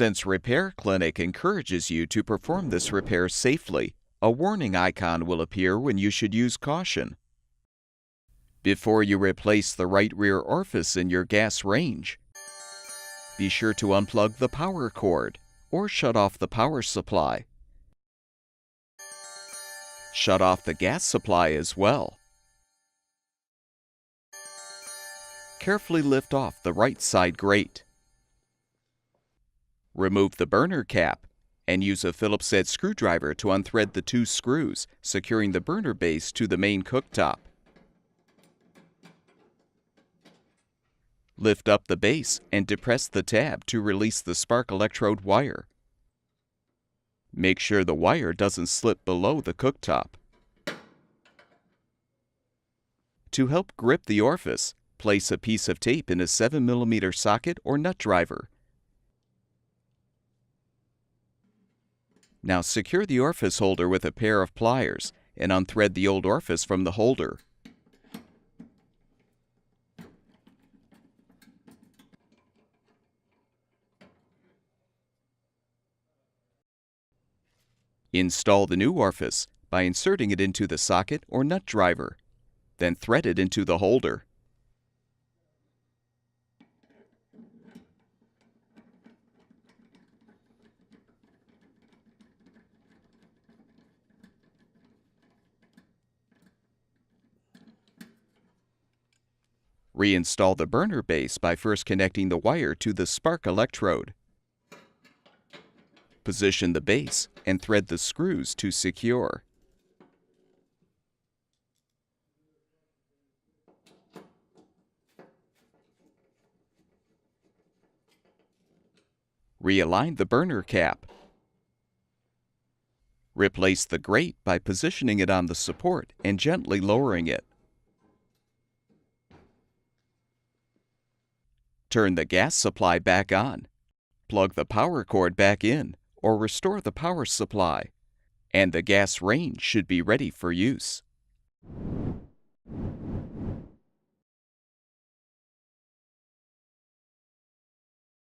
Since Repair Clinic encourages you to perform this repair safely, a warning icon will appear when you should use caution. Before you replace the right rear orifice in your gas range, be sure to unplug the power cord or shut off the power supply. Shut off the gas supply as well. Carefully lift off the right side grate. Remove the burner cap and use a Phillips head screwdriver to unthread the 2 screws, securing the burner base to the main cooktop. Lift up the base and depress the tab to release the spark electrode wire. Make sure the wire doesn't slip below the cooktop. To help grip the orifice, place a piece of tape in a 7mm socket or nut driver. Now secure the orifice holder with a pair of pliers and unthread the old orifice from the holder. Install the new orifice by inserting it into the socket or nut driver. Then thread it into the holder. Reinstall the burner base by first connecting the wire to the spark electrode. Position the base and thread the screws to secure. Realign the burner cap. Replace the grate by positioning it on the support and gently lowering it. Turn the gas supply back on. Plug the power cord back in or restore the power supply, and the gas range should be ready for use.